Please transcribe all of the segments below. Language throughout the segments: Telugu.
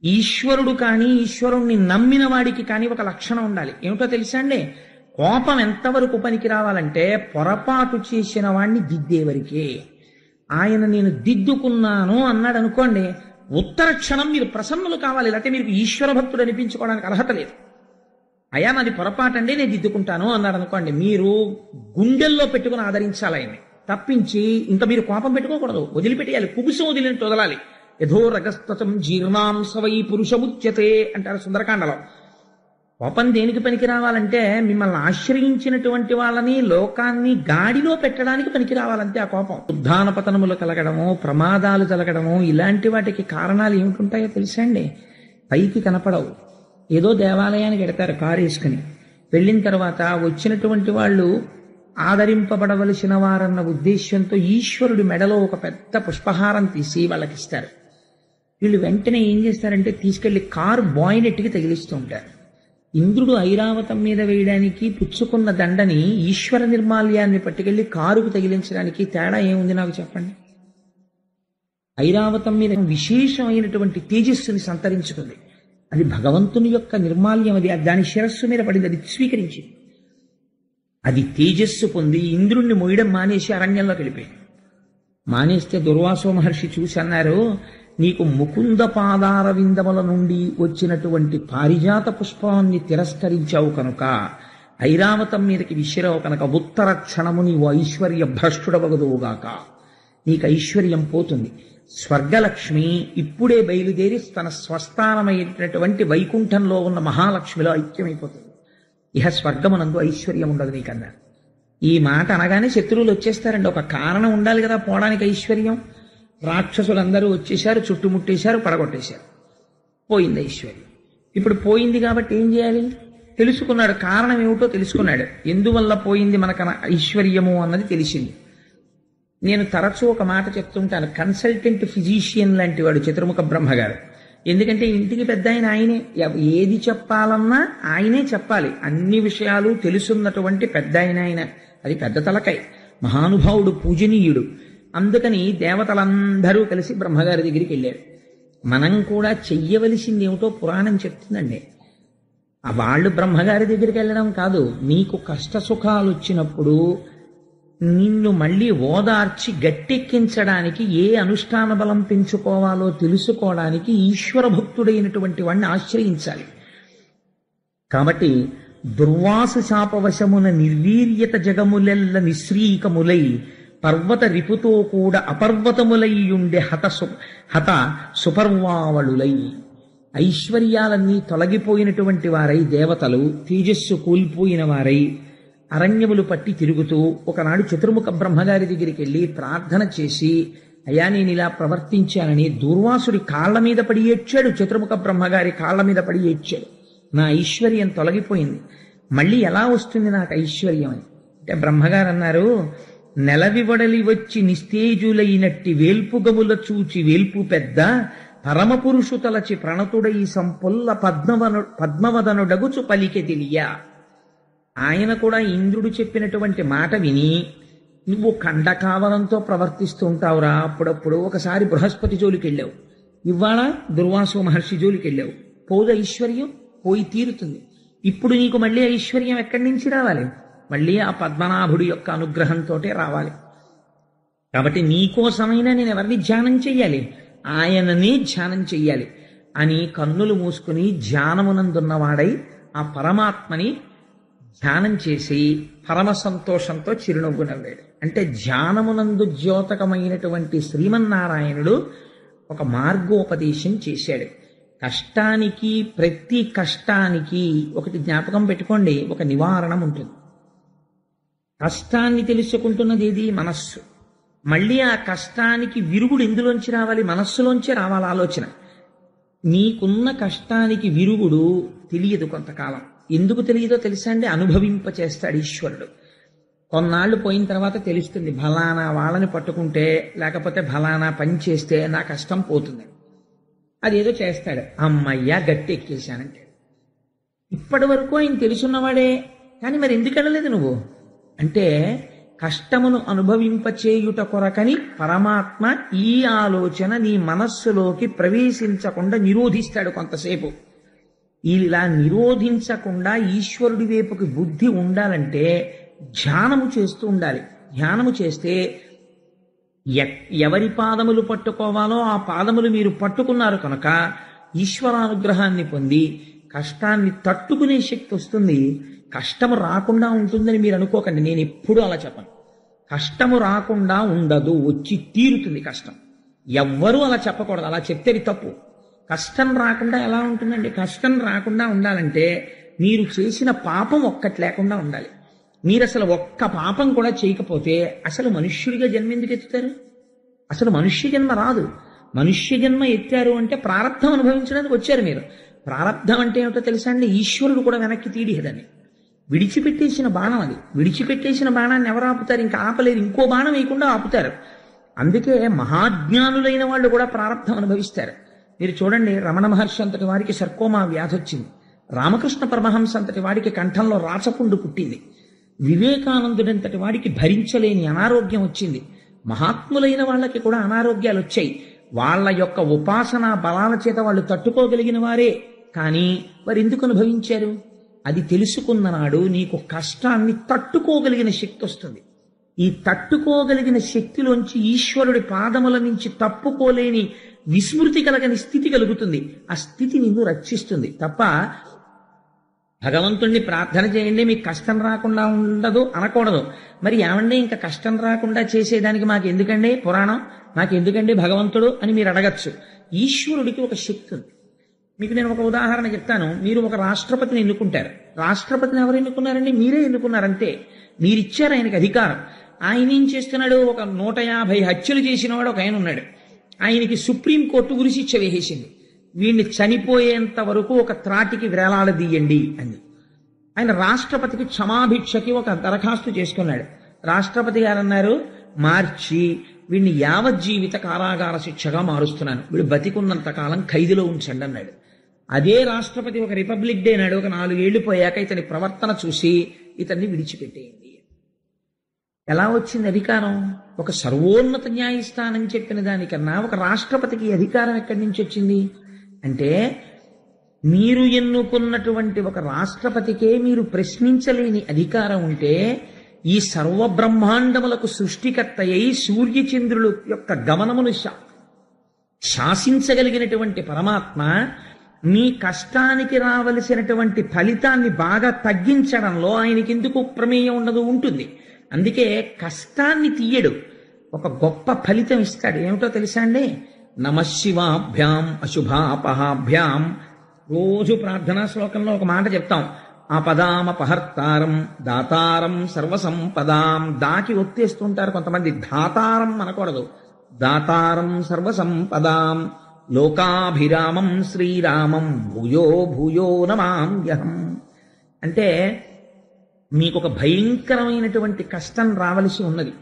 ఈశ్వరుడు కానీ ఈశ్వరుణ్ణి నమ్మిన వాడికి కానీ ఒక లక్షణం ఉండాలి. ఏమిటో తెలుసా అండి? కోపం ఎంతవరకు పనికి రావాలంటే పొరపాటు చేసిన వాడిని దిద్దేవరికే. ఆయన నేను దిద్దుకున్నాను అన్నాడు అనుకోండి, ఉత్తర క్షణం మీరు ప్రసన్నులు కావాలి. లేకపోతే మీరు ఈశ్వర భక్తుడు అనిపించుకోవడానికి అర్హత లేదు. అయ్యా నాది పొరపాటు అండి నేను దిద్దుకుంటాను అన్నాడు అనుకోండి, మీరు గుండెల్లో పెట్టుకుని ఆదరించాలి ఆయన్ని, తప్పించి ఇంకా మీరు కోపం పెట్టుకోకూడదు, వదిలిపెట్టేయాలి. కుబుసం వదిలినట్టు వదలాలి. యథో రగస్తతం జీర్ణాంశవై పురుషముచ్యతే అంటారు సుందరకాండలో. కోపం దేనికి పనికి రావాలంటే మిమ్మల్ని ఆశ్రయించినటువంటి వాళ్ళని లోకాన్ని గాడిలో పెట్టడానికి పనికి రావాలంటే ఆ కోపం. ఉద్ధాన పతనములు కలగడము, ప్రమాదాలు జరగడము, ఇలాంటి వాటికి కారణాలు ఏమిటుంటాయో తెలుసా అండి? పైకి కనపడవు. ఏదో దేవాలయానికి వెడతారు కారు వేసుకుని, వెళ్ళిన తర్వాత వచ్చినటువంటి వాళ్ళు ఆదరింపబడవలసిన వారన్న ఉద్దేశ్యంతో ఈశ్వరుడి మెడలో ఒక పెద్ద పుష్పహారం తీసి వాళ్ళకి ఇస్తారు. వీళ్ళు వెంటనే ఏం చేస్తారంటే తీసుకెళ్లి కారు బాయినెట్కి తగిలిస్తూ ఉంటారు. ఇంద్రుడు ఐరావతం మీద వేయడానికి పుచ్చుకున్న దండని ఈశ్వర నిర్మాల్యాన్ని పట్టుకెళ్లి కారుకు తగిలించడానికి తేడా ఏముంది నాకు చెప్పండి? ఐరావతం మీద విశేషమైనటువంటి తేజస్సుని సంతరించుకుంది. అది భగవంతుని యొక్క నిర్మాల్యం. అది దాని శిరస్సు మీద పడింది, అది స్వీకరించింది. అది తేజస్సు పొంది ఇంద్రుణ్ణి మోయడం మానేసి అరణ్యంలోకి వెళ్ళిపోయింది. మానేస్తే దుర్వాసో మహర్షి చూసి అన్నారు, నీకు ముకుంద పాదార విందముల నుండి వచ్చినటువంటి పారిజాత పుష్పాన్ని తిరస్కరించావు కనుక, ఐరావతం మీదకి విసిరావు కనుక ఉత్తర క్షణము నీవు ఐశ్వర్య భ్రష్టుడవగదువుగాక. నీకు ఐశ్వర్యం పోతుంది. స్వర్గలక్ష్మి ఇప్పుడే బయలుదేరి తన స్వస్థానమైనటువంటి వైకుంఠంలో ఉన్న మహాలక్ష్మిలో ఐక్యమైపోతుంది. ఇహ స్వర్గమునందు ఐశ్వర్యం ఉండదు నీకన్నారు. ఈ మాట అనగానే శత్రువులు వచ్చేస్తారండి. ఒక కారణం ఉండాలి కదా పోవడానికి ఐశ్వర్యం. రాక్షసులందరూ వచ్చేశారు, చుట్టుముట్టేశారు, పడగొట్టేశారు. పోయింది ఐశ్వర్యం. ఇప్పుడు పోయింది కాబట్టి ఏం చేయాలి? తెలుసుకున్నాడు, కారణం ఏమిటో తెలుసుకున్నాడు. ఎందువల్ల పోయింది మనకు ఐశ్వర్యము అన్నది తెలిసింది. నేను తరచూ ఒక మాట చెప్తుంటాను, కన్సల్టెంట్ ఫిజీషియన్ లాంటి వాడు చతుర్ముఖ బ్రహ్మగారు. ఎందుకంటే ఇంటికి పెద్ద ఆయనే, ఏది చెప్పాలన్నా ఆయనే చెప్పాలి. అన్ని విషయాలు తెలుసున్నటువంటి పెద్ద ఆయన. అది పెద్ద తలకాయ, మహానుభావుడు, పూజనీయుడు. అందుకని దేవతలందరూ కలిసి బ్రహ్మగారి దగ్గరికి వెళ్ళారు. మనం కూడా చెయ్యవలసింది ఏమిటో పురాణం చెప్తుందండి. వాళ్ళు బ్రహ్మగారి దగ్గరికి వెళ్ళడం కాదు, నీకు కష్ట సుఖాలు వచ్చినప్పుడు నిన్ను మళ్ళీ ఓదార్చి గట్టెక్కించడానికి ఏ అనుష్ఠాన బలం పెంచుకోవాలో తెలుసుకోవడానికి ఈశ్వర భక్తుడైనటువంటి వాడిని ఆశ్రయించాలి. కాబట్టి దుర్వాసు శాపవశమున నిర్వీర్యత జగములెల్ల నిశ్రీకములై పర్వత రిపుతో కూడా అపర్వతములయ్యుండే హత సుపర్వావళులై. ఐశ్వర్యాలన్నీ తొలగిపోయినటువంటి వారై, దేవతలు తేజస్సు కూలిపోయిన వారై అరణ్యములు పట్టి తిరుగుతూ ఒకనాడు చతుర్ముఖ బ్రహ్మగారి దగ్గరికి వెళ్ళి ప్రార్థన చేసి, అయ్యా నేను ఇలా ప్రవర్తించానని దూర్వాసుడి కాళ్ల మీద పడి ఏడ్చాడు. చతుర్ముఖ బ్రహ్మగారి కాళ్ల మీద పడి ఏడ్చాడు, నా ఐశ్వర్యం తొలగిపోయింది, మళ్ళీ ఎలా వస్తుంది నాకు ఐశ్వర్యం అని. అంటే బ్రహ్మగారు అన్నారు, నెలవివడలి వచ్చి నిస్తేజులైనట్టి వేల్పుగముల చూచి వేల్పు పెద్ద పరమపురుషు తలచి ప్రణతుడై సంపొల్ల పద్మవదనుడగుచు పలికె తెలియ. ఆయన కూడా ఇంద్రుడు చెప్పినటువంటి మాట విని, నువ్వు ఖండకావలంతో ప్రవర్తిస్తూ ఉంటావురా, అప్పుడప్పుడు ఒకసారి బృహస్పతి జోలికి వెళ్ళావు, ఇవాళ దుర్వాసో మహర్షి జోలికి వెళ్ళావు, పోదు ఐశ్వర్యం, పోయి తీరుతుంది. ఇప్పుడు నీకు మళ్ళీ ఐశ్వర్యం ఎక్కడి నుంచి రావాలి? మళ్ళీ ఆ పద్మనాభుడి యొక్క అనుగ్రహంతో రావాలి. కాబట్టి నీకోసమైనా నేను ఎవరిని ధ్యానం చెయ్యాలి? ఆయననే ధ్యానం చెయ్యాలి అని కన్నులు మూసుకుని ధ్యానమునందున్నవాడై ఆ పరమాత్మని ధ్యానం చేసి పరమ సంతోషంతో చిరునవ్వు నవ్వాడు. అంటే ధ్యానమునందు ద్యోతకమైనటువంటి శ్రీమన్నారాయణుడు ఒక మార్గోపదేశం చేశాడు. కష్టానికి, ప్రతి కష్టానికి ఒకటి జ్ఞాపకం పెట్టుకోండి, ఒక నివారణం ఉంటుంది. కష్టాన్ని తెలుసుకుంటున్నది ఏది? మనస్సు. మళ్ళీ ఆ కష్టానికి విరుగుడు ఎందులోంచి రావాలి? మనస్సులోంచే రావాలి ఆలోచన. నీకున్న కష్టానికి విరుగుడు తెలియదు కొంతకాలం. ఎందుకు తెలియదో తెలుసా అండి? అనుభవింపచేస్తాడు ఈశ్వరుడు. కొన్నాళ్ళు పోయిన తర్వాత తెలుస్తుంది, ఫలానా వాళ్ళని పట్టుకుంటే లేకపోతే ఫలానా పని చేస్తే నా కష్టం పోతుంది. అదేదో చేస్తాడు, అమ్మయ్యా గట్టి ఎక్కేశానంటే. ఇప్పటి వరకు ఆయన తెలుసున్నవాడే, కానీ మరి ఎందుకు వెళ్ళలేదు నువ్వు అంటే, కష్టమును అనుభవింపచేయుట కొరకని పరమాత్మ ఈ ఆలోచన నీ మనస్సులోకి ప్రవేశించకుండా నిరోధిస్తాడు కొంతసేపు. ఇలా నిరోధించకుండా ఈశ్వరుడి వైపుకి బుద్ధి ఉండాలంటే ధ్యానము చేస్తూ ఉండాలి. ధ్యానము చేస్తే ఎవరి పాదములు పట్టుకోవాలో ఆ పాదములు మీరు పట్టుకున్నారు కనుక ఈశ్వరానుగ్రహాన్ని పొంది కష్టాన్ని తట్టుకునే శక్తి వస్తుంది. కష్టము రాకుండా ఉంటుందని మీరు అనుకోకండి, నేను ఎప్పుడూ అలా చెప్పను. కష్టము రాకుండా ఉండదు, వచ్చి తీరుతుంది కష్టం. ఎవ్వరూ అలా చెప్పకూడదు, అలా చెప్తే తప్పు. కష్టం రాకుండా ఎలా ఉంటుందండి? కష్టం రాకుండా ఉండాలంటే మీరు చేసిన పాపం ఒక్కటి లేకుండా ఉండాలి. మీరు అసలు ఒక్క పాపం కూడా చేయకపోతే అసలు మనుష్యుడిగా జన్మ ఎందుకు ఎత్తుతారు? అసలు మనుష్య జన్మ రాదు. మనుష్య జన్మ ఎత్తారు అంటే ప్రారంధం అనుభవించడానికి వచ్చారు మీరు. ప్రారంధం అంటే ఏమిటో తెలుసా అండి? ఈశ్వరుడు కూడా వెనక్కి తీడిహదని విడిచిపెట్టేసిన బాణం అది. విడిచిపెట్టేసిన బాణాన్ని ఎవరు ఆపుతారు? ఇంకా ఆపలేరు, ఇంకో బాణం వేయకుండా ఆపుతారు. అందుకే మహాజ్ఞానులైన వాళ్ళు కూడా ప్రారంధం అనుభవిస్తారు. మీరు చూడండి, రమణ మహర్షి అంతటి వారికి సర్కోమా వ్యాధి వచ్చింది. రామకృష్ణ పరమహంస అంతటి వాడికి కంఠంలో రాచపుండు పుట్టింది. వివేకానందుడంతటి వాడికి భరించలేని అనారోగ్యం వచ్చింది. మహాత్ములైన వాళ్ళకి కూడా అనారోగ్యాలు వచ్చాయి. వాళ్ళ యొక్క ఉపాసనా బలాల చేత వాళ్ళు తట్టుకోగలిగిన వారే. కానీ వారు ఎందుకు అనుభవించారు? అది తెలుసుకున్న నాడు నీకు కష్టాన్ని తట్టుకోగలిగిన శక్తి వస్తుంది. ఈ తట్టుకోగలిగిన శక్తిలోంచి ఈశ్వరుడి పాదముల నుంచి తప్పుకోలేని విస్మృతి కలగని స్థితి కలుగుతుంది. ఆ స్థితి నిన్ను రక్షిస్తుంది తప్ప భగవంతుణ్ణి ప్రార్థన చేయండి మీకు కష్టం రాకుండా ఉండదు అనకూడదు. మరి ఏమండి ఇంకా కష్టం రాకుండా చేసేదానికి మాకు ఎందుకండి పురాణం, మాకు ఎందుకండి భగవంతుడు అని మీరు అడగచ్చు. ఈశ్వరుడికి ఒక శక్తి ఉంది. మీకు నేను ఒక ఉదాహరణ చెప్తాను. మీరు ఒక రాష్ట్రపతిని ఎన్నుకుంటారు. రాష్ట్రపతిని ఎవరు ఎన్నుకున్నారండి? మీరే ఎన్నుకున్నారంతే. మీరిచ్చారు ఆయనకి అధికారం. ఆయన ఏం చేస్తున్నాడు? ఒక 150 హత్యలు చేసిన వాడు ఒక ఆయన ఉన్నాడు. ఆయనకి సుప్రీంకోర్టు ఉరిశిక్ష వేసేసింది. వీడిని చనిపోయేంత వరకు ఒక త్రాటికి వేలాడదీయండి అని. ఆయన రాష్ట్రపతికి క్షమాభిక్షకి ఒక దరఖాస్తు చేసుకున్నాడు. రాష్ట్రపతి గారు అన్నారు, మార్చి వీడిని యావజ్జీవిత కారాగార శిక్షగా మారుస్తున్నాను, వీడు బతికున్నంత కాలం ఖైదులో ఉంచండి అన్నాడు. అదే రాష్ట్రపతి ఒక రిపబ్లిక్ డే నాడు ఒక 4 ఏళ్లు పోయాక ఇతని ప్రవర్తన చూసి ఇతన్ని విడిచిపెట్టేయండి. ఎలా వచ్చింది అధికారం? ఒక సర్వోన్నత న్యాయస్థానం చెప్పిన దానికన్నా ఒక రాష్ట్రపతికి అధికారం ఎక్కడి నుంచి వచ్చింది అంటే, మీరు ఎన్నుకున్నటువంటి ఒక రాష్ట్రపతికే మీరు ప్రశ్నించలేని అధికారం ఉంటే, ఈ సర్వబ్రహ్మాండములకు సృష్టికర్త అయి సూర్యచంద్రుల యొక్క గమనమును శాసించగలిగినటువంటి పరమాత్మ మీ కష్టానికి రావలసినటువంటి ఫలితాన్ని బాగా తగ్గించడంలో ఆయనకి ఎందుకు ప్రమేయం ఉండదు? ఉంటుంది. అందుకే కష్టాన్ని తీయడు, ఒక గొప్ప ఫలితం ఇస్తాడు. ఏమిటో తెలుసా అండి? నమశివాభ్యాం అశుభాపహాభ్యాం. రోజు ప్రార్థనా శ్లోకంలో ఒక మాట చెప్తాం, ఆపదామపహర్తారం దాతారం సర్వసంపదాం. దాకి ఒత్తేస్తుంటారు కొంతమంది, దాతారం అనకూడదు, దాతారం సర్వసంపదాం. లోకాభిరామం శ్రీరామం భూయో భూయో నమామ్యహం. అంటే మీకు ఒక భయంకరమైనటువంటి కష్టం రావలసి ఉన్నది,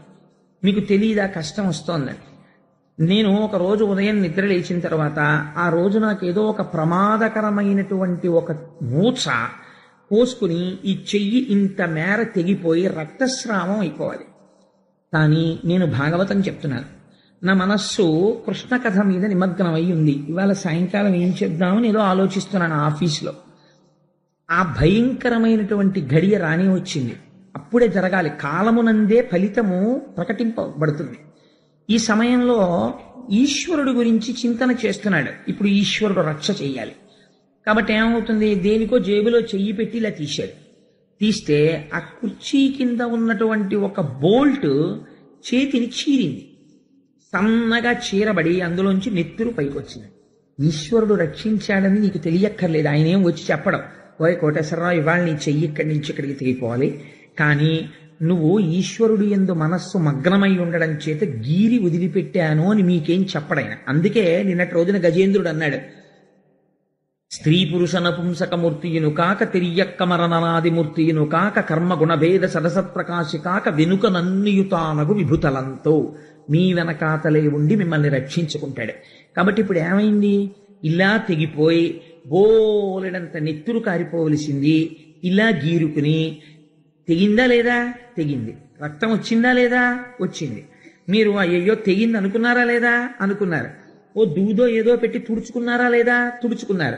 మీకు తెలియదా కష్టం వస్తోందని. నేను ఒక రోజు ఉదయం నిద్ర లేచిన తర్వాత ఆ రోజు నాకేదో ఒక ప్రమాదకరమైనటువంటి ఒక ఊచ పోసుకుని ఈ చెయ్యి ఇంత మేర తెగిపోయి రక్తస్రావం అయిపోవాలి. కానీ నేను భాగవతం చెప్తున్నాను, నా మనస్సు కృష్ణ కథ మీద నిమగ్నం అయి ఉంది. ఇవాళ సాయంకాలం ఏం చెప్దామని ఏదో ఆలోచిస్తున్నాను ఆఫీస్లో. ఆ భయంకరమైనటువంటి ఘడియ రాని వచ్చింది. అప్పుడే జరగాలి, కాలమునందే ఫలితము ప్రకటింపబడుతుంది. ఈ సమయంలో ఈశ్వరుడు గురించి చింతన చేస్తున్నాడు. ఇప్పుడు ఈశ్వరుడు రక్ష చెయ్యాలి కాబట్టి ఏమవుతుంది? దేనికో జేబులో చెయ్యి పెట్టి ఇలా తీస్తే ఆ కుర్చీ కింద ఉన్నటువంటి ఒక బోల్ట్ చేతిని చీరింది. సన్నగా చీరబడి అందులోంచి నెత్తురు పైకి వచ్చింది. ఈశ్వరుడు రక్షించాడని నీకు తెలియక్కర్లేదు, ఆయన ఏం వచ్చి చెప్పడం, ఓయ్ కోటేశ్వరరావు ఇవాళ నీ చెయ్యి ఇక్కడి నుంచి ఇక్కడికి తెగిపోవాలి. కానీ నువ్వు ఈశ్వరుడు యందు మనస్సు మగ్నమై ఉండడం చేత గీరి వదిలిపెట్టాను అని మీకేం చెప్పడైన. అందుకే నిన్నటి రోజున గజేంద్రుడు అన్నాడు, స్త్రీ పురుష నపుంసకమూర్తియును కాక తిరియక్కమరనాదిమూర్తియును కాక కర్మ గుణభేద సదసత్ప్రకాశి కాక వెనుక నన్నియుతానగు విభుతలంతో మీ వెనకాతలే ఉండి మిమ్మల్ని రక్షించుకుంటాడు. కాబట్టి ఇప్పుడు ఏమైంది? ఇలా తెగిపోయి బోలెడంత నెత్తురు కారిపోవలసింది ఇలా గీరుకుని తెగిందా లేదా? తెగింది. రక్తం వచ్చిందా లేదా? వచ్చింది. మీరు అయ్యో తెగింది అనుకున్నారా లేదా? అనుకున్నారు. ఓ దూదో ఏదో పెట్టి తుడుచుకున్నారా లేదా? తుడుచుకున్నారు.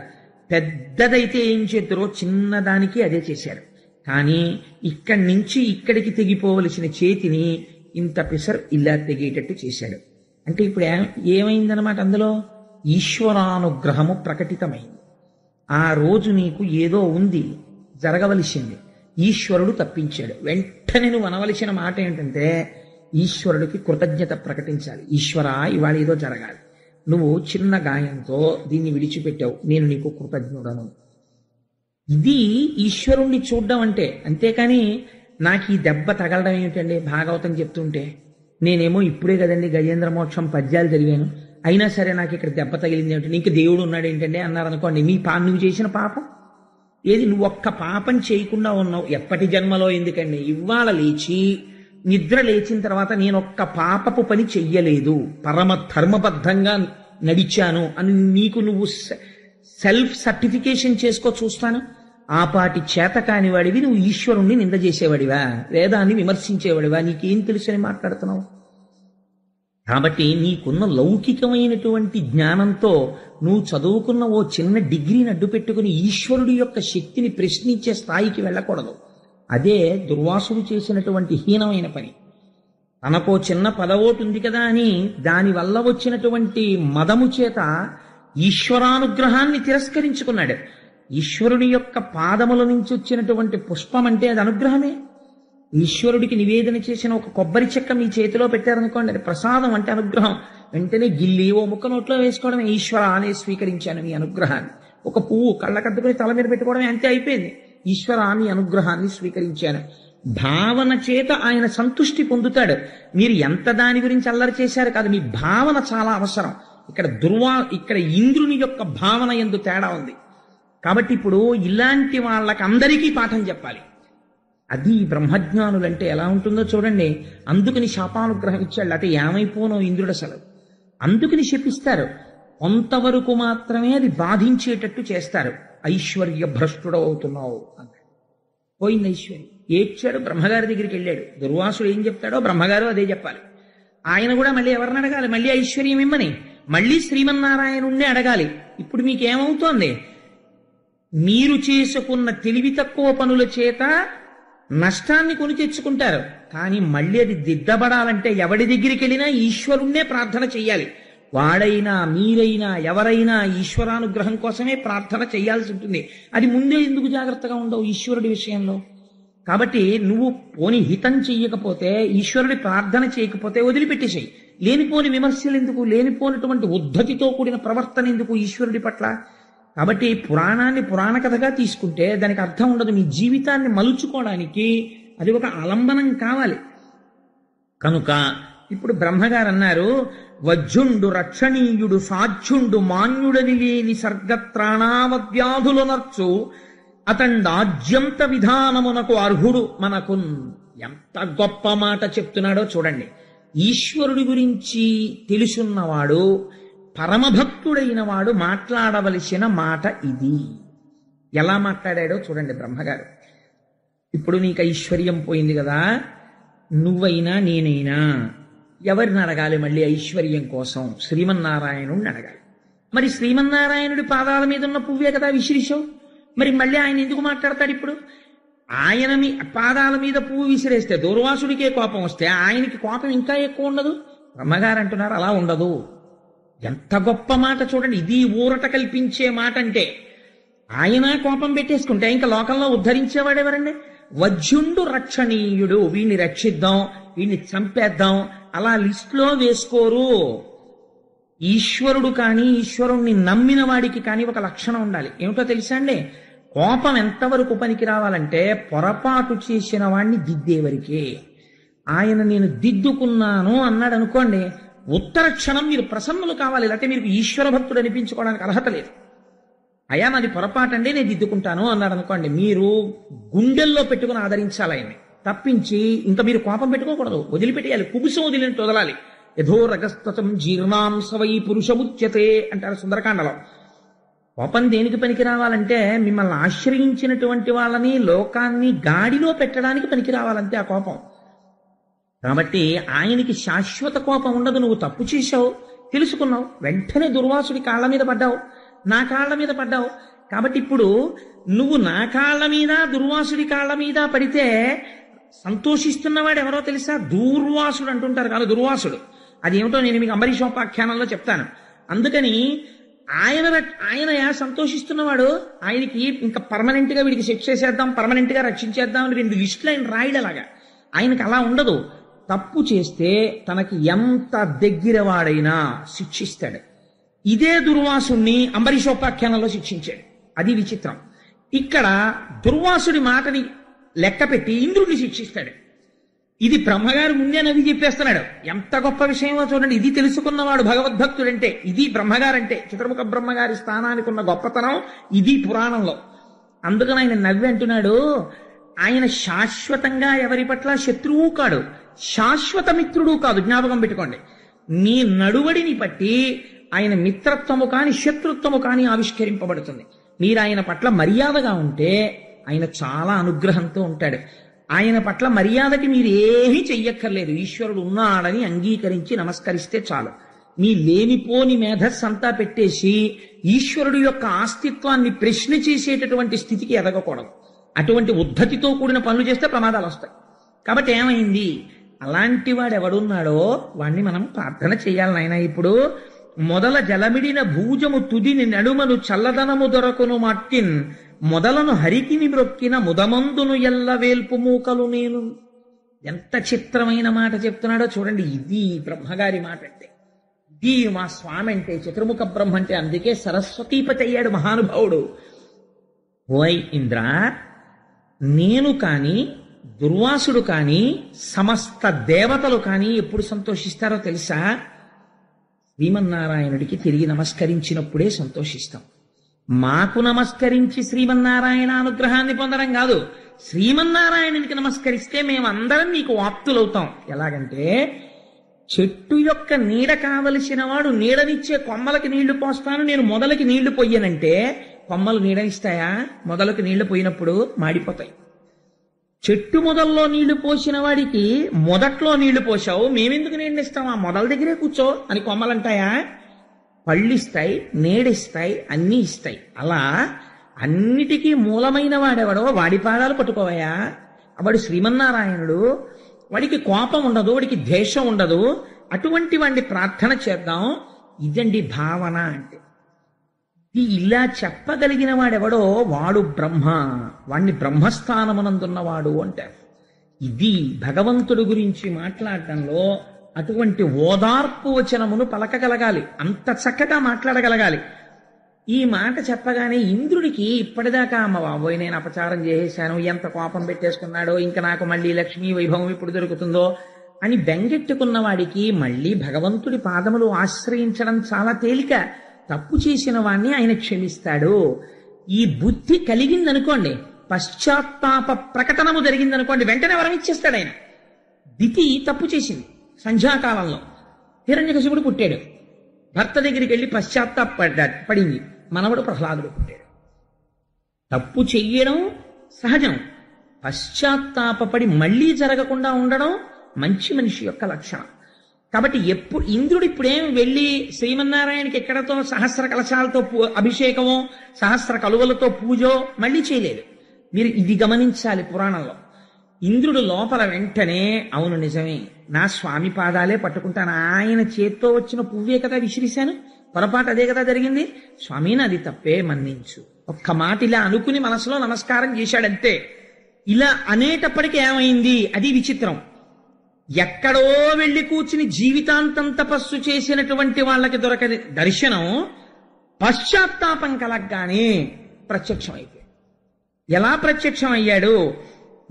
పెద్దదైతే ఏం చేద్దరో చిన్నదానికి అదే చేశారు. కానీ ఇక్కడి నుంచి ఇక్కడికి తెగిపోవలసిన చేతిని ఇంత పిసర్ ఇలా తెగేటట్టు చేశాడు. అంటే ఇప్పుడు ఏమైందనమాట? అందులో ఈశ్వరానుగ్రహము ప్రకటితమైంది. ఆ రోజు నీకు ఏదో ఉంది, జరగవలసింది, ఈశ్వరుడు తప్పించాడు. వెంటనే నువ్వు అనవలసిన మాట ఏంటంటే ఈశ్వరుడికి కృతజ్ఞత ప్రకటించాలి. ఈశ్వరా, ఇవాళ ఏదో జరగాలి, నువ్వు చిన్న గాయంతో దీన్ని విడిచిపెట్టావు, నేను నీకు కృతజ్ఞుడను. ఇది ఈశ్వరుణ్ణి చూడడం అంటే. అంతేకాని నాకు ఈ దెబ్బ తగలడం ఏమిటండి భాగవతం చెప్తుంటే, నేనేమో ఇప్పుడే కదండి గజేంద్ర మోక్షం పద్యాలు చదివాను, అయినా సరే నాకు ఇక్కడ దెబ్బ తగిలింది ఏమిటి, నీకు దేవుడు ఉన్నాడు ఏంటండి అన్నారనుకోండి, నువ్వు చేసిన పాపం ఏది? నువ్వు ఒక్క పాపం చేయకుండా ఉన్నావు. ఎప్పటి జన్మలో ఎందుకండి? ఇవాళ లేచి నిద్ర లేచిన తర్వాత నేను ఒక్క పాపపు పని చెయ్యలేదు, పరమ ధర్మబద్ధంగా నడిచాను అని నీకు నువ్వు సెల్ఫ్ సర్టిఫికేషన్ చేసుకో చూస్తాను. ఆ పాటి చేత కానివాడివి నువ్వు ఈశ్వరుణ్ణి నింద చేసేవాడివా? వేదాన్ని విమర్శించేవాడివా? నీకేం తెలుసని మాట్లాడుతున్నావు? కాబట్టి నీకున్న లౌకికమైనటువంటి జ్ఞానంతో నువ్వు చదువుకున్న ఓ చిన్న డిగ్రీని అడ్డు పెట్టుకుని ఈశ్వరుడి యొక్క శక్తిని ప్రశ్నించే స్థాయికి వెళ్ళకూడదు. అదే దుర్వాసుడు చేసినటువంటి హీనమైన పని. తనకో చిన్న పదవోటు ఉంది కదా అని దానివల్ల వచ్చినటువంటి మదము చేత ఈశ్వరానుగ్రహాన్ని తిరస్కరించుకున్నాడు. ఈశ్వరుని యొక్క పాదముల నుంచి వచ్చినటువంటి పుష్పం అంటే అది అనుగ్రహమే. ఈశ్వరుడికి నివేదన చేసిన ఒక కొబ్బరి చెక్క మీ చేతిలో పెట్టారనుకోండి, అది ప్రసాదం అంటే అనుగ్రహం. వెంటనే గిల్లి ఓ ముక్క నోట్లో వేసుకోవడమే, ఈశ్వర అనే స్వీకరించాను మీ అనుగ్రహాన్ని. ఒక పువ్వు కళ్ళకద్దుకుని తల మీద పెట్టుకోవడమే, అంతే అయిపోయింది. ఈశ్వర మీ అనుగ్రహాన్ని స్వీకరించాను. భావన చేత ఆయన సంతుష్టి పొందుతాడు. మీరు ఎంత దాని గురించి అల్లరి చేశారు కాదు, మీ భావన చాలా అవసరం. ఇక్కడ ఇంద్రుని యొక్క భావన యందు తేడా ఉంది. కాబట్టి ఇప్పుడు ఇలాంటి వాళ్ళకి అందరికీ పాఠం చెప్పాలి. అది బ్రహ్మజ్ఞానులంటే ఎలా ఉంటుందో చూడండి. అందుకని శాపానుగ్రహం ఇచ్చాడు, అంటే ఏమైపోనో ఇంద్రుడు అసలు. అందుకని శపిస్తారు. కొంతవరకు మాత్రమే అది బాధించేటట్టు చేస్తారు. ఐశ్వర్య భ్రష్టుడు అవుతున్నావు అన్నాడు. పోయింది ఐశ్వర్యం. ఏడ్చాడు, బ్రహ్మగారి దగ్గరికి వెళ్ళాడు. దుర్వాసుడు ఏం చెప్తాడో బ్రహ్మగారు అదే చెప్పాలి. ఆయన కూడా మళ్ళీ ఎవరిని అడగాలి? మళ్ళీ ఐశ్వర్యం ఇమ్మని, మళ్ళీ శ్రీమన్నారాయణుణ్ణి అడగాలి. ఇప్పుడు మీకేమవుతోంది? మీరు చేసుకున్న తెలివి తక్కువ పనుల చేత నష్టాన్ని కొని తెచ్చుకుంటారు. కానీ మళ్ళీ అది దిద్దబడాలంటే ఎవడి దగ్గరికి వెళ్ళినా ఈశ్వరుణ్ణే ప్రార్థన చెయ్యాలి. వాడైనా మీరైనా ఎవరైనా ఈశ్వరానుగ్రహం కోసమే ప్రార్థన చేయాల్సి ఉంటుంది. అది ముందే ఎందుకు జాగ్రత్తగా ఉండవు ఈశ్వరుడి విషయంలో? కాబట్టి నువ్వు పోని హితం చెయ్యకపోతే, ఈశ్వరుడి ప్రార్థన చేయకపోతే వదిలిపెట్టేసేయి. లేనిపోని విమర్శలు ఎందుకు? లేనిపోయినటువంటి ఉద్ధతితో కూడిన ప్రవర్తన ఎందుకు ఈశ్వరుడి పట్ల? కాబట్టి పురాణాన్ని పురాణ కథగా తీసుకుంటే దానికి అర్థం ఉండదు. మీ జీవితాన్ని మలుచుకోవడానికి అది ఒక ఆలంబనం కావాలి. కనుక ఇప్పుడు బ్రహ్మగారు అన్నారు, వజ్జుండు రక్షణీయుడు సాధ్యుండు మాన్యుడని లేని సర్గత్రాణావద్వ్యాధులు నర్చు అతండాజ్యంత విధానమునకు అర్హుడు మనకున్. ఎంత గొప్ప మాట చెప్తున్నాడో చూడండి. ఈశ్వరుడి గురించి తెలుసున్నవాడు, పరమభక్తుడైన వాడు మాట్లాడవలసిన మాట ఇది. ఎలా మాట్లాడాడో చూడండి బ్రహ్మగారు. ఇప్పుడు నీకు ఐశ్వర్యం పోయింది కదా, నువ్వైనా నేనైనా ఎవరిని అడగాలి మళ్ళీ ఐశ్వర్యం కోసం? శ్రీమన్నారాయణుడిని అడగాలి. మరి శ్రీమన్నారాయణుడి పాదాల మీద ఉన్న పువ్వే కదా విసిరిశావు, మరి మళ్ళీ ఆయన ఎందుకు మాట్లాడతాడు? ఇప్పుడు ఆయన పాదాల మీద పువ్వు విసిరేస్తే దుర్వాసుడికే కోపం వస్తే ఆయనకి కోపం ఇంకా ఎక్కువ ఉండదు? బ్రహ్మగారు అంటున్నారు అలా ఉండదు. ఎంత గొప్ప మాట చూడండి. ఇది ఊరట కల్పించే మాట. అంటే ఆయన కోపం పెట్టేసుకుంటే ఇంకా లోకంలో ఉద్ధరించేవాడెవరండి? వజ్జుండు రక్షణీయుడు, వీడిని రక్షిద్దాం, వీడిని చంపేద్దాం అలా లిస్టులో వేసుకోరు. ఈశ్వరుడు కానీ ఈశ్వరుణ్ణి నమ్మిన వాడికి కానీ ఒక లక్షణం ఉండాలి. ఏమిటో తెలుసా అండి? కోపం ఎంతవరకు పనికి రావాలంటే పొరపాటు చేసిన వాడిని దిద్దేవరికే. ఆయన నేను దిద్దుకున్నాను అన్నాడు అనుకోండి, ఉత్తర క్షణం మీరు ప్రసన్నులు కావాలి. లేకపోతే మీరు ఈశ్వర భక్తుడు అనిపించుకోవడానికి అర్హత లేదు. అయ్యా నాది పొరపాటండి నేను దిద్దుకుంటాను అన్నాడు అనుకోండి, మీరు గుండెల్లో పెట్టుకుని ఆదరించాలి ఆయన్ని, తప్పించి ఇంత మీరు కోపం పెట్టుకోకూడదు. వదిలిపెట్టేయాలి, కుబుసం వదిలినట్టు వదలాలి. యథో రగస్తతం జీర్ణాంశవై పురుషముచ్యతే అంటారు సుందరకాండలో. కోపం దేనికి పనికి రావాలంటే మిమ్మల్ని ఆశ్రయించినటువంటి వాళ్ళని లోకాన్ని గాడిలో పెట్టడానికి పనికి రావాలంటే ఆ కోపం. కాబట్టి ఆయనకి శాశ్వత కోపం ఉండదు. నువ్వు తప్పు చేశావు, తెలుసుకున్నావు, వెంటనే దుర్వాసుడి కాళ్ళ మీద పడ్డావు, నా కాళ్ళ మీద పడ్డావు. కాబట్టి ఇప్పుడు నువ్వు నా కాళ్ళ మీద దుర్వాసుడి కాళ్ళ మీద పడితే సంతోషిస్తున్నవాడు ఎవరో తెలుసా? దూర్వాసుడు అంటుంటారు కాదు, దుర్వాసుడు. అదేమిటో నేను మీకు అంబరీషోపాఖ్యానంలో చెప్తాను. అందుకని ఆయన సంతోషిస్తున్నవాడు, ఆయనకి ఇంకా పర్మనెంట్ గా వీడికి శిక్ష చేసేద్దాం, పర్మనెంట్ గా రక్షించేద్దాం అని 2 లిస్టులు ఆయన రాయడలాగా. ఆయనకి అలా ఉండదు. తప్పు చేస్తే తనకి ఎంత దగ్గర వాడైనా శిక్షిస్తాడు. ఇదే దుర్వాసుణ్ణి అంబరీషోపాఖ్యానంలో శిక్షించాడు. అది విచిత్రం. ఇక్కడ దుర్వాసుడి మాటని లెక్క పెట్టి ఇంద్రుడిని శిక్షిస్తాడు. ఇది బ్రహ్మగారు ముందే నది చెప్పేస్తున్నాడు. ఎంత గొప్ప విషయమో చూడండి. ఇది తెలుసుకున్నవాడు భగవద్భక్తుడంటే, ఇది బ్రహ్మగారంటే, చతుర్ముఖ బ్రహ్మగారి స్థానానికి ఉన్న గొప్పతనం ఇది పురాణంలో. అందుకని ఆయన నవ్వి అంటున్నాడు, ఆయన శాశ్వతంగా ఎవరి పట్ల శత్రువు కాడు, శాశ్వత మిత్రుడు కాదు. జ్ఞాపకం పెట్టుకోండి. నీ నడువడిని బట్టి ఆయన మిత్రత్వము కాని శత్రుత్వము కాని ఆవిష్కరింపబడుతుంది. మీరు ఆయన పట్ల మర్యాదగా ఉంటే ఆయన చాలా అనుగ్రహంతో ఉంటాడు. ఆయన పట్ల మర్యాదకి మీరు ఏమీ చెయ్యక్కర్లేదు. ఈశ్వరుడు ఉన్నాడని అంగీకరించి నమస్కరిస్తే చాలు. మీ లేనిపోని మేధస్సు అంతా పెట్టేసి ఈశ్వరుడు యొక్క ఆస్తిత్వాన్ని ప్రశ్న చేసేటటువంటి స్థితికి ఎదగకూడదు. అటువంటి ఉద్ధతితో కూడిన పనులు చేస్తే ప్రమాదాలు వస్తాయి. కాబట్టి ఏమైంది? అలాంటి వాడు ఎవడున్నాడో వాణ్ణి మనం ప్రార్థన చేయాలి నాయన. ఇప్పుడు మొదల జలమిడిన భూజము తుదిని నడుమను చల్లదనము దొరకును మట్టిన్ మొదలను హరికిని మ్రొక్కిన ముదమందును ఎల్ల వేల్పు మూకలు నేను. ఎంత చిత్రమైన మాట చెప్తున్నాడో చూడండి. ఇది బ్రహ్మగారి మాట అంటే, ఇది మా స్వామి అంటే, చతుర్ముఖ బ్రహ్మ అంటే. అందుకే సరస్వతీపతి అయ్యాడు మహానుభావుడు. ఓయ్ ఇంద్ర, నేను కాని దుర్వాసుడు కాని సమస్త దేవతలు కాని ఎప్పుడు సంతోషిస్తారో తెలుసా? శ్రీమన్నారాయణుడికి తిరిగి నమస్కరించినప్పుడే సంతోషిస్తాం. మాకు నమస్కరించి శ్రీమన్నారాయణ అనుగ్రహాన్ని పొందడం కాదు, శ్రీమన్నారాయణునికి నమస్కరిస్తే మేమందరం నీకు ఆప్తులవుతాం. ఎలాగంటే, చెట్టు యొక్క నీడ కావలసిన వాడు నీడనిచ్చే కొమ్మలకి నీళ్లు పోస్తాను, నేను మొదలకి నీళ్లు పొయ్యనంటే కొమ్మలు నీడనిస్తాయా? మొదలకు నీళ్లు పోయినప్పుడు మాడిపోతాయి. చెట్టు మొదల్లో నీళ్లు పోసిన వాడికి మొదట్లో నీళ్లు పోసావు, మేమెందుకు నీళ్ళనిస్తాం, ఆ మొదల దగ్గరే కూర్చో అని కొమ్మలంటాయా? పళ్ళిస్తాయి, నీడిస్తాయి, అన్నీ ఇస్తాయి. అలా అన్నిటికీ మూలమైన వాడెవడో వాడి పాదాలు పట్టుకోవయా. వాడు శ్రీమన్నారాయణుడు. వాడికి కోపం ఉండదు, వాడికి ద్వేషం ఉండదు. అటువంటి వాడిని ప్రార్థన చేద్దాం. ఇదండి భావన అంటే. ఇలా చెప్పగలిగిన వాడెవడో వాడు బ్రహ్మ, వాణ్ణి బ్రహ్మస్థానమునందున్నవాడు అంటారు. ఇది భగవంతుడి గురించి మాట్లాడటంలో అటువంటి ఓదార్పు వచనమును పలకగలగాలి, అంత చక్కగా మాట్లాడగలగాలి. ఈ మాట చెప్పగానే ఇంద్రుడికి ఇప్పటిదాకా అమ్మ బాబోయ్ నేను అపచారం చేసేశాను, ఎంత కోపం పెట్టేసుకున్నాడో, ఇంకా నాకు మళ్ళీ లక్ష్మీ వైభవం ఇప్పుడు దొరుకుతుందో అని బెంగెట్టుకున్న వాడికి మళ్ళీ భగవంతుడి పాదములు ఆశ్రయించడం చాలా తేలిక. తప్పు చేసిన వాణ్ణి ఆయన క్షమిస్తాడు. ఈ బుద్ధి కలిగిందనుకోండి, పశ్చాత్తాప ప్రకటనము జరిగిందనుకోండి, వెంటనే వరం ఇచ్చేస్తాడు ఆయన. దితి తప్పు చేసింది సంధ్యాకాలంలో. హిరణ్యకశిపుడు పుట్టాడు. భర్త దగ్గరికి వెళ్ళి పడింది. మనవడు ప్రహ్లాదుడు పుట్టాడు. తప్పు చెయ్యడం సహజం, పశ్చాత్తాపడి మళ్లీ జరగకుండా ఉండడం మంచి మనిషి యొక్క లక్షణం. కాబట్టి ఇంద్రుడు ఇప్పుడేం వెళ్ళి శ్రీమన్నారాయణకి ఎక్కడతో సహస్ర కలశాలతో అభిషేకమో సహస్ర కలువలతో పూజో మళ్ళీ చేయలేదు. మీరు ఇది గమనించాలి. పురాణంలో ఇంద్రుడు లోపల వెంటనే అవును నిజమే, నా స్వామి పాదాలే పట్టుకుంటాను, ఆయన చేత్తో వచ్చిన పువ్వే కదా విసిరిశాను, పొరపాటు అదే కదా జరిగింది, స్వామి నాది తప్పే మన్నించు. ఒక్క మాట ఇలా అనుకుని మనసులో నమస్కారం చేశాడంతే. ఇలా అనేటప్పటికీ ఏమైంది? అది విచిత్రం. ఎక్కడో వెళ్లి కూర్చుని జీవితాంతం తపస్సు చేసినటువంటి వాళ్ళకి దొరకని దర్శనం పశ్చాత్తాపం కలగ్గానే ప్రత్యక్షమైపోయాడు. ఎలా ప్రత్యక్షం అయ్యాడు?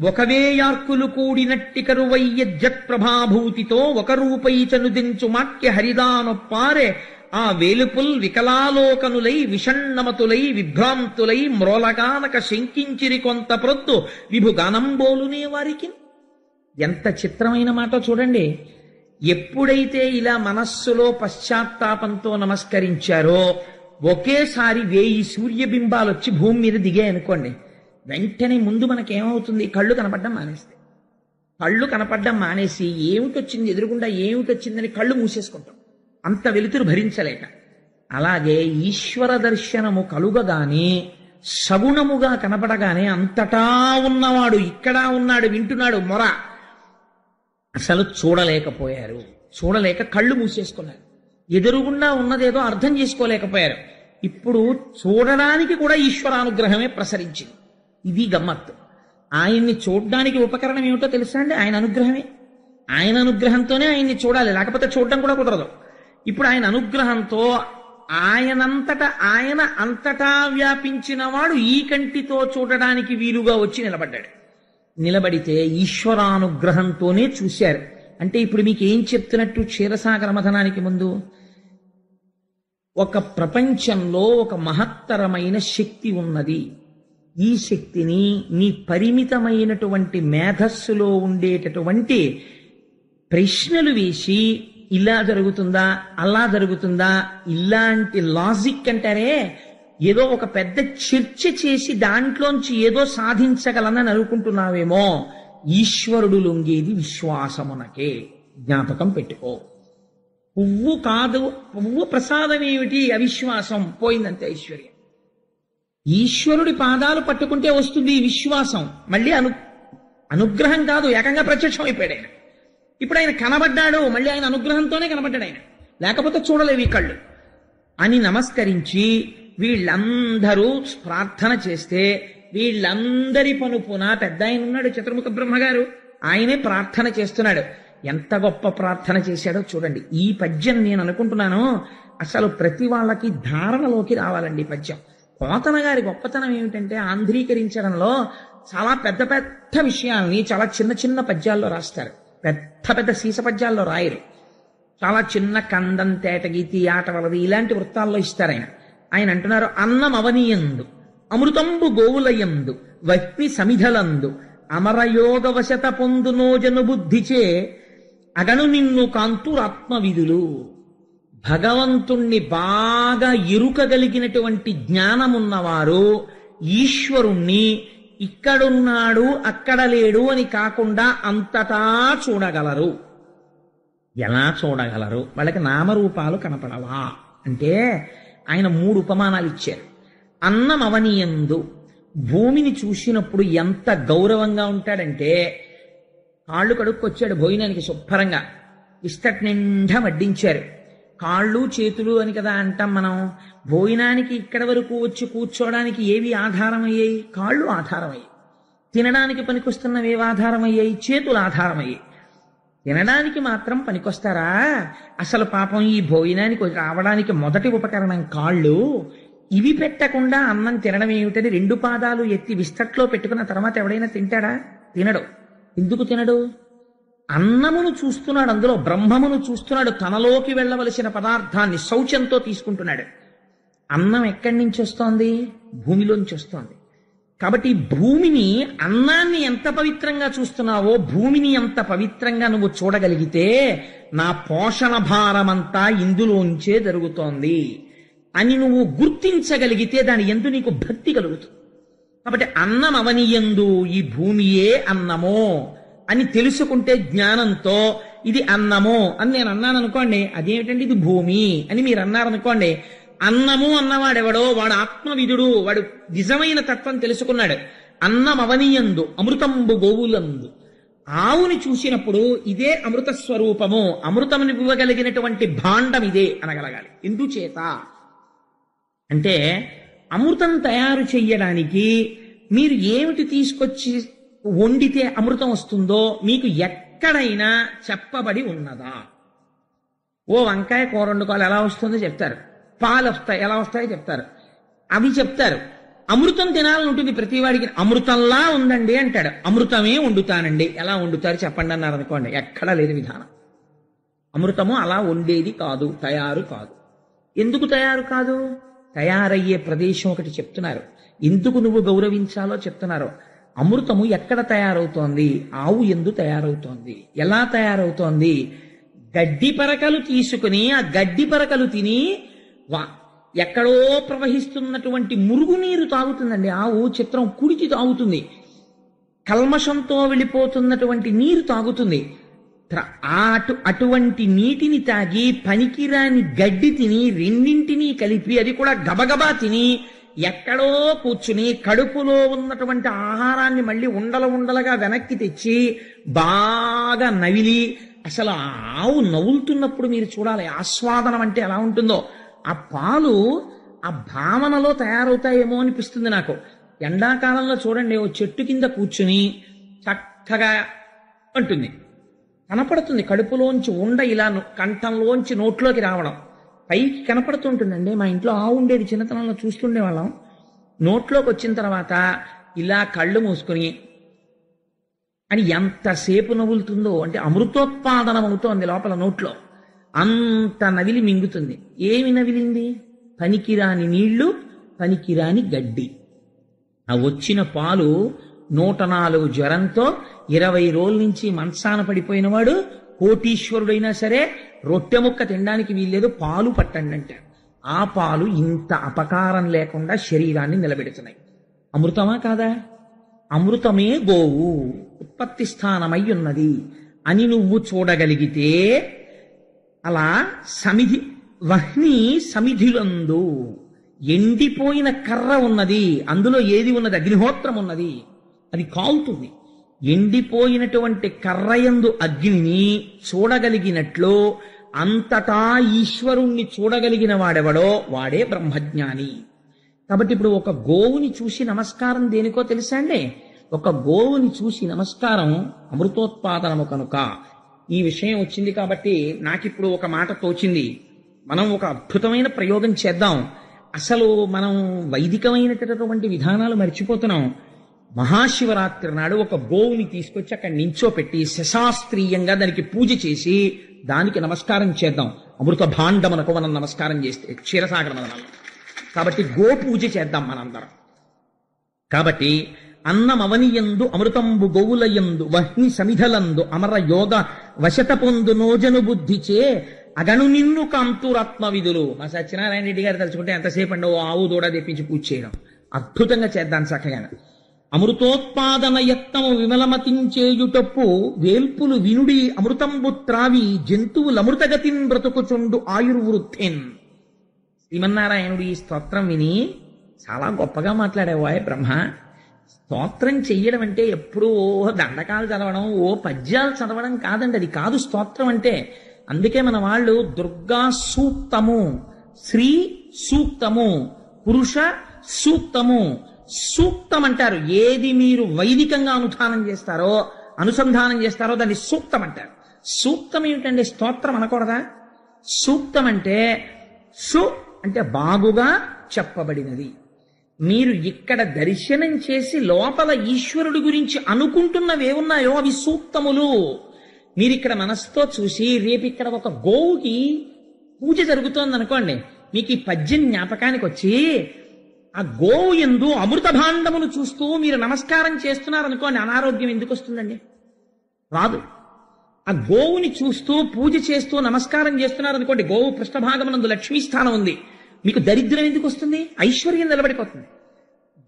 ఒకవేయార్కులు కూడినట్టి కరువయ్య జత్ప్రభాభూతితో ఒక రూపై చనుదించు మాట్య హరిదానొప్పారే ఆ వేలుపుల్ వికలాలోకనులై విషణ్ణమతులై విభ్రాంతులై మ్రోలగానక శంకించిరి కొంత ప్రొద్దు విభుగానంబోలునే వారికి. ఎంత చిత్రమైన మాట చూడండి. ఎప్పుడైతే ఇలా మనస్సులో పశ్చాత్తాపంతో నమస్కరించారో ఒకేసారి 1000 సూర్యబింబాలు వచ్చి భూమి మీద దిగాయి అనుకోండి, వెంటనే ముందు మనకేమవుతుంది? కళ్ళు కనపడడం మానేస్తాయి. కళ్ళు కనపడ్డం మానేసి ఏమిటొచ్చింది ఎదురుగుండా ఏమిటొచ్చిందని కళ్ళు మూసేసుకుంటాం, అంత వెలుతురు భరించలేక. అలాగే ఈశ్వర దర్శనము కలుగగానే సగుణముగా కనపడగానే అంతటా ఉన్నవాడు ఇక్కడ ఉన్నాడు, వింటున్నాడు మొర, అసలు చూడలేకపోయారు. చూడలేక కళ్ళు మూసేసుకున్నారు. ఎదురుగుండా ఉన్నదేదో అర్థం చేసుకోలేకపోయారు. ఇప్పుడు చూడడానికి కూడా ఈశ్వరానుగ్రహమే ప్రసరించింది. ఇది గమ్మత్తు. ఆయన్ని చూడడానికి ఉపకరణం ఏమిటో తెలుసా అండి? ఆయన అనుగ్రహమే. ఆయన అనుగ్రహంతోనే ఆయన్ని చూడాలి, లేకపోతే చూడడం కూడా కుదరదు. ఇప్పుడు ఆయన అనుగ్రహంతో ఆయన అంతటా వ్యాపించిన వాడు ఈ కంటితో చూడడానికి వీలుగా వచ్చి నిలబడ్డాడు. నిలబడితే ఈశ్వరానుగ్రహంతోనే చూశారు. అంటే ఇప్పుడు మీకు ఏం చెప్తున్నట్టు క్షీరసాగర మథనానికి ముందు? ఒక ప్రపంచంలో ఒక మహత్తరమైన శక్తి ఉన్నది. ఈ శక్తిని నీ పరిమితమైనటువంటి మేధస్సులో ఉండేటటువంటి ప్రశ్నలు వేసి ఇలా జరుగుతుందా, అలా జరుగుతుందా, ఇలాంటి లాజిక్ అంటారే, ఏదో ఒక పెద్ద చర్చ చేసి దాంట్లోంచి ఏదో సాధించగలనని అనుకుంటున్నావేమో. ఈశ్వరుడు లొంగేది విశ్వాసమునకే, జ్ఞాపకం పెట్టుకో. పువ్వు కాదు, పువ్వు ప్రసాదం ఏమిటి? అవిశ్వాసం, పోయిందంతే ఐశ్వర్యం. ఈశ్వరుడి పాదాలు పట్టుకుంటే వస్తుంది విశ్వాసం. మళ్ళీ అనుగ్రహం కాదు, ఏకంగా ప్రత్యక్షం అయిపోయాడు ఆయన. ఇప్పుడు ఆయన కనబడ్డాడు, మళ్ళీ ఆయన అనుగ్రహంతోనే కనబడ్డాడు ఆయన, లేకపోతే చూడలేవు ఈ కళ్ళు అని నమస్కరించి వీళ్ళందరూ ప్రార్థన చేస్తే, వీళ్ళందరి పనుపున పెద్ద ఆయన ఉన్నాడు చతుర్ముఖ బ్రహ్మగారు, ఆయనే ప్రార్థన చేస్తున్నాడు. ఎంత గొప్ప ప్రార్థన చేశాడో చూడండి. ఈ పద్యం నేను అనుకుంటున్నాను అసలు ప్రతి వాళ్ళకి ధారణలోకి రావాలండి ఈ పద్యం. పోతన గారి గొప్పతనం ఏమిటంటే ఆంధ్రీకరించడంలో చాలా పెద్ద పెద్ద విషయాల్ని చాలా చిన్న చిన్న పద్యాల్లో రాస్తారు. పెద్ద పెద్ద సీస పద్యాల్లో రాయరు. చాలా చిన్న కందం, తేటగీతి, ఆట వలది ఇలాంటి వృత్తాల్లో ఇస్తారు ఆయన. ఆయన అంటున్నారు, అన్నం అవనియందు అమృతంబు గోవులయందు వహ్ని సమిధలందు అమరయోగ వశత పొందునోజను బుద్ధిచే అగను నిన్ను కాంతురాత్మవిధులు. భగవంతుణ్ణి బాగా ఎరుకగలిగినటువంటి జ్ఞానమున్నవారు ఈశ్వరుణ్ణి ఇక్కడున్నాడు అక్కడ లేడు అని కాకుండా అంతటా చూడగలరు. ఎలా చూడగలరు? వాళ్ళకి నామరూపాలు కనపడవా అంటే ఆయన 3 ఉపమానాలు ఇచ్చారు. అన్నం అవనియందు, భూమిని చూసినప్పుడు ఎంత గౌరవంగా ఉంటాడంటే, కాళ్ళు కడుక్కొచ్చాడు భోజనానికి శుభ్రంగా, ఇస్తటి నిండా వడ్డించారు. కాళ్ళు చేతులు అని కదా అంటాం మనం. భోజనానికి ఇక్కడ వరకు వచ్చి కూర్చోవడానికి ఏవి ఆధారమయ్యాయి? కాళ్ళు ఆధారమయ్యాయి. తినడానికి పనికొస్తున్నవి ఏవి ఆధారమయ్యాయి? చేతులు ఆధారమయ్యాయి. తినడానికి మాత్రం పనికొస్తారా? అసలు పాపం ఈ భోజనానికి రావడానికి మొదటి ఉపకరణం కాళ్ళు. ఇవి పెట్టకుండా అన్నం తినడం ఏమిటని 2 పాదాలు ఎత్తి విస్తట్లో పెట్టుకున్న తర్వాత ఎవడైనా తింటాడా? తినడు. ఎందుకు తినడు? అన్నమును చూస్తున్నాడు, అందులో బ్రహ్మమును చూస్తున్నాడు, తనలోకి వెళ్ళవలసిన పదార్థాన్ని శౌచంతో తీసుకుంటున్నాడు. అన్నం ఎక్కడి నుంచి వస్తోంది? భూమిలోంచి వస్తోంది. కాబట్టి భూమిని, అన్నాన్ని ఎంత పవిత్రంగా చూస్తున్నావో భూమిని ఎంత పవిత్రంగా నువ్వు చూడగలిగితే నా పోషణ భారమంతా ఇందులోంచే జరుగుతోంది అని నువ్వు గుర్తించగలిగితే దాని యందు నీకు భక్తి కలుగుతుంది. కాబట్టి అన్నం అవనియందు, ఈ భూమియే అన్నమో అని తెలుసుకుంటే జ్ఞానంతో ఇది అన్నము అని నేను అన్నాను అనుకోండి, అదేమిటండి ఇది భూమి అని మీరు అన్నారనుకోండి, అన్నము అన్నవాడెవడో వాడు ఆత్మవిధుడు, వాడు నిజమైన తత్వం తెలుసుకున్నాడు. అన్నం అవనియందు అమృతంబు గోవులందు, ఆవుని చూసినప్పుడు ఇదే అమృత స్వరూపము, అమృతముని ఇవ్వగలిగినటువంటి భాండం ఇదే అనగలగాలి. ఎందుచేత అంటే అమృతం తయారు చెయ్యడానికి మీరు ఏమిటి తీసుకొచ్చి వండితే అమృతం వస్తుందో మీకు ఎక్కడైనా చెప్పబడి ఉన్నదా? ఓ వంకాయ కూర వండుకోవాలి, ఎలా వస్తుందో చెప్తారు. పాలు వస్తాయి, ఎలా వస్తాయో చెప్తారు. అవి చెప్తారు. అమృతం తినాలని ఉంటుంది ప్రతివాడికి. అమృతంలా ఉందండి అంటాడు. అమృతమే వండుతానండి, ఎలా వండుతారు చెప్పండి అన్నారు అనుకోండి, ఎక్కడా లేదు విధానం. అమృతము అలా వండేది కాదు, తయారు కాదు. ఎందుకు తయారు కాదు? తయారయ్యే ప్రదేశం ఒకటి చెప్తున్నారు. ఎందుకు నువ్వు గౌరవించాలో చెప్తున్నారు. అమృతము ఎక్కడ తయారవుతోంది? ఆవు ఎందు తయారవుతోంది. ఎలా తయారవుతోంది? గడ్డి పరకలు తీసుకుని ఆ గడ్డి పరకలు తిని ఎక్కడో ప్రవహిస్తున్నటువంటి మురుగునీరు తాగుతుందండి ఆవు. చిత్రం కుడిచి తాగుతుంది. కల్మషంతో వెళ్ళిపోతున్నటువంటి నీరు తాగుతుంది. అటువంటి నీటిని తాగి పనికిరాని గడ్డి తిని రెండింటినీ కలిపి అది కూడా గబగబా తిని ఎక్కడో కూర్చుని కడుపులో ఉన్నటువంటి ఆహారాన్ని మళ్ళీ ఉండలుగా వెనక్కి తెచ్చి బాగా నవిలి, అసలు ఆవు నవ్వులుతున్నప్పుడు మీరు చూడాలి ఆస్వాదనం అంటే ఎలా ఉంటుందో. ఆ పాలు ఆ భావనలో తయారవుతాయేమో అనిపిస్తుంది నాకు. ఎండాకాలంలో చూడండి, ఓ చెట్టు కింద కూర్చుని చక్కగా అంటుంది, కనపడుతుంది కడుపులోంచి ఉండ ఇలా కంఠంలోంచి నోట్లోకి రావడం పైకి కనపడుతుంటుందండి. మా ఇంట్లో ఆవు ఉండేది, చిన్నతనంలో చూస్తుండే వాళ్ళం. నోట్లోకి వచ్చిన తర్వాత ఇలా కళ్ళు మూసుకొని అని ఎంతసేపు నవ్వులుతుందో, అంటే అమృతోత్పాదనం అవుతోంది లోపల నోట్లో. అంత నవిలి మింగుతుంది. ఏమి నవిలింది? పనికిరాని నీళ్లు, పనికిరాని గడ్డి. ఆ వచ్చిన పాలు 104 జ్వరంతో 20 రోజుల నుంచి మంచాన పడిపోయిన వాడు కోటీశ్వరుడైనా సరే రొట్టె ముక్క తినడానికి వీల్లేదు, పాలు పట్టండి అంటారు. ఆ పాలు ఇంత అపకారం లేకుండా శరీరాన్ని నిలబెడుతున్నాయి. అమృతమా కాదా? అమృతమే గోవు ఉత్పత్తి స్థానమై ఉన్నది అని నువ్వు చూడగలిగితే, అలా వహ్ని సమిధిలందు ఎండిపోయిన కర్ర ఉన్నది, అందులో ఏది ఉన్నది? అగ్నిహోత్రం ఉన్నది, అది కాలుతుంది. ఎండిపోయినటువంటి కర్రయందు అగ్నిని చూడగలిగినట్లు అంతటా ఈశ్వరుణ్ణి చూడగలిగిన వాడెవడో వాడే బ్రహ్మజ్ఞాని. కాబట్టి ఇప్పుడు ఒక గోవుని చూసి నమస్కారం దేనికో తెలుసా అండి? ఒక గోవుని చూసి నమస్కారం అమృతోత్పాదనము కనుక. ఈ విషయం వచ్చింది కాబట్టి నాకిప్పుడు ఒక మాట తోచింది. మనం ఒక అద్భుతమైన ప్రయోగం చేద్దాం. అసలు మనం వైదికమైనటువంటి విధానాలు మర్చిపోతున్నాం. మహాశివరాత్రి నాడు ఒక గోవుని తీసుకొచ్చి అక్కడ నించోపెట్టి శశాస్త్రీయంగా దానికి పూజ చేసి దానికి నమస్కారం చేద్దాం. అమృత భాండమునకు మనం నమస్కారం చేస్తే క్షీరసాగర మదనం. కాబట్టి గో పూజ చేద్దాం మనందరం. కాబట్టి అన్నమవనియందు అమృతంబు గోవులయందు వహ్ని సమిధలందు అమర యోగ వశత పొందు నోజను బుద్ధిచే అగను నిన్ను కాంతురాత్మ విధులు. మా సత్యనారాయణ రెడ్డి గారు తలుచుకుంటే ఎంతసేపు అండి ఓ ఆవు దూడ తెప్పించి పూజ చేయడం. అద్భుతంగా చేద్దాం చక్కగా. అమృతోత్పాదన యత్నము విమలమతించేయుటప్పు వేల్పులు వినుడి అమృతంబు త్రావి జంతువులమృతగతిన్ బ్రతుకుచుండు ఆయుర్వృద్ధిన్. శ్రీమన్నారాయణుడు ఈ స్తోత్రం విని చాలా గొప్పగా మాట్లాడేవాయ్ బ్రహ్మ. స్తోత్రం చెయ్యడం అంటే ఎప్పుడూ దండకాలు చదవడం, ఓ పద్యాలు చదవడం కాదండి. అది కాదు స్తోత్రం అంటే. అందుకే మన వాళ్ళు దుర్గా సూక్తము, శ్రీ సూక్తము, పురుష సూక్తము, సూక్తం అంటారు. ఏది మీరు వైదికంగా అనుసంధానం చేస్తారో దాన్ని సూక్తం అంటారు. సూక్తం ఏమిటండి? స్తోత్రం అనకూడదా? సూక్తం అంటే అంటే బాగుగా చెప్పబడినది. మీరు ఇక్కడ దర్శనం చేసి లోపల ఈశ్వరుడి గురించి అనుకుంటున్నవేవున్నాయో అవి సూక్తములు. మీరు ఇక్కడ మనసుతో చూసి రేపు ఇక్కడ ఒక గోవుకి పూజ జరుగుతోంది అనుకోండి, మీకు ఈ పద్యం జ్ఞాపకానికి వచ్చి ఆ గోవు యందు అమృత భాండమును చూస్తూ మీరు నమస్కారం చేస్తున్నారనుకోండి, అనారోగ్యం ఎందుకు వస్తుందండి? రాదు. ఆ గోవుని చూస్తూ పూజ చేస్తూ నమస్కారం చేస్తున్నారనుకోండి, గోవు పృష్ఠభాగమునందు లక్ష్మీ స్థానం ఉంది, మీకు దరిద్రం ఎందుకు వస్తుంది? ఐశ్వర్యం నిలబడిపోతుంది.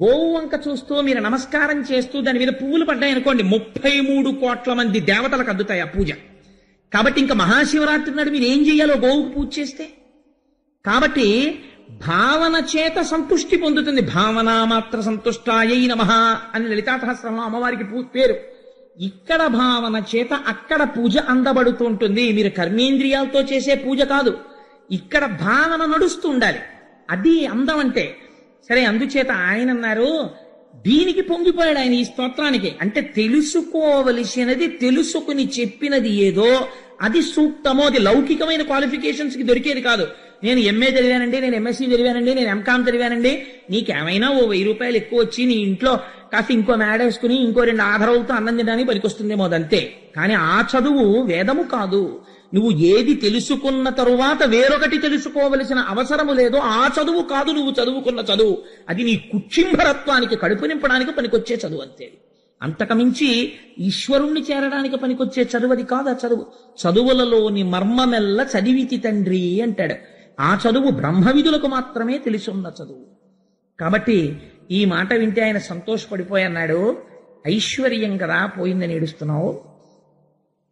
గోవు వంక చూస్తూ మీరు నమస్కారం చేస్తూ దాని మీద పువ్వులు పడ్డాయనుకోండి, 33 కోట్ల మంది దేవతలకు అందుతాయి ఆ పూజ. కాబట్టి ఇంకా మహాశివరాత్రి నాడు మీరు ఏం చేయాలో గోవుకు పూజ చేస్తే. కాబట్టి భావన చేత సంతుష్టి పొందుతుంది. భావన మాత్ర సంతుష్టాయై నమః అని లలితా సహస్రంలో అమ్మవారికి పేరు. ఇక్కడ భావన చేత అక్కడ పూజ అందబడుతుంటుంది. మీరు కర్మేంద్రియాలతో చేసే పూజ కాదు, ఇక్కడ భావన నడుస్తూ ఉండాలి. అది అందం అంటే. సరే, అందుచేత ఆయన అన్నారు, దీనికి పొంగిపోయాడు ఆయన ఈ స్తోత్రానికి. అంటే తెలుసుకోవలసినది తెలుసుకుని చెప్పినది ఏదో అది సూక్తమో. అది లౌకికమైన క్వాలిఫికేషన్స్ కి దొరికేది కాదు. నేను ఎంఏ చదివానండి, నేను ఎంఎస్సీ చదివానండి, నేను ఎంకామ్ చదివానండి. నీకేమైనా ఓ 1000 రూపాయలు ఎక్కువ వచ్చి నీ ఇంట్లో కాస్త ఇంకో మేడేసుకుని ఇంకో 2 ఆధారాలతో అన్నం తినడానికి పనికొస్తుందేమో, అదంతే. కానీ ఆ చదువు వేదము కాదు. నువ్వు ఏది తెలుసుకున్న తరువాత వేరొకటి తెలుసుకోవలసిన అవసరము లేదో ఆ చదువు కాదు నువ్వు చదువుకున్న చదువు. అది నీ కుక్షింభరత్వానికి కడుపు నింపడానికి పనికొచ్చే చదువు, అంతే. అంతకమించి ఈశ్వరుణ్ణి చేరడానికి పనికొచ్చే చదువు అది కాదు. ఆ చదువు చదువులలోని మర్మమెల్ల చదివితి తండ్రి అంటాడు. ఆ చదువు బ్రహ్మవిధులకు మాత్రమే తెలిసి ఉన్న చదువు. కాబట్టి ఈ మాట వింటే ఆయన సంతోషపడిపోయి అన్నాడు, ఐశ్వర్యం కదా పోయిందని ఏడుస్తున్నావు?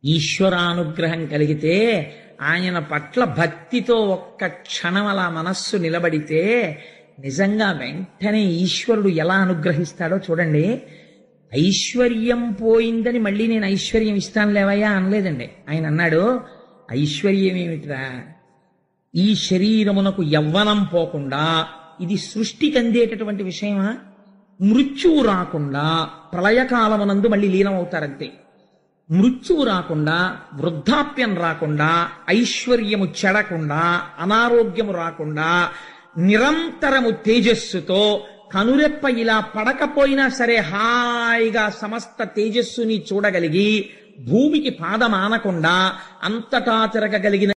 ఈశ్వరానుగ్రహం కలిగితే, ఆయన పట్ల భక్తితో ఒక్క క్షణం అలా మనస్సు నిలబడితే నిజంగా వెంటనే ఈశ్వరుడు ఎలా అనుగ్రహిస్తాడో చూడండి. ఐశ్వర్యం పోయిందని మళ్ళీ నేను ఐశ్వర్యం ఇస్తాను లేవయ్యా అనలేదండి. ఆయన అన్నాడు, ఐశ్వర్యం ఏమిట్రా, ఈ శరీరమునకు యవ్వనం పోకుండా, ఇది సృష్టికి అందేటటువంటి విషయమా? మృత్యువు రాకుండా ప్రళయకాలమునందు మళ్ళీ లీనమవుతారంతే. మృత్యువు రాకుండా, వృద్ధాప్యం రాకుండా, ఐశ్వర్యము చెడకుండా, అనారోగ్యము రాకుండా, నిరంతరము తేజస్సుతో, కనురెప్ప ఇలా పడకపోయినా సరే హాయిగా సమస్త తేజస్సుని చూడగలిగి, భూమికి పాదమానకుండా అంతటా తిరగగలిగిన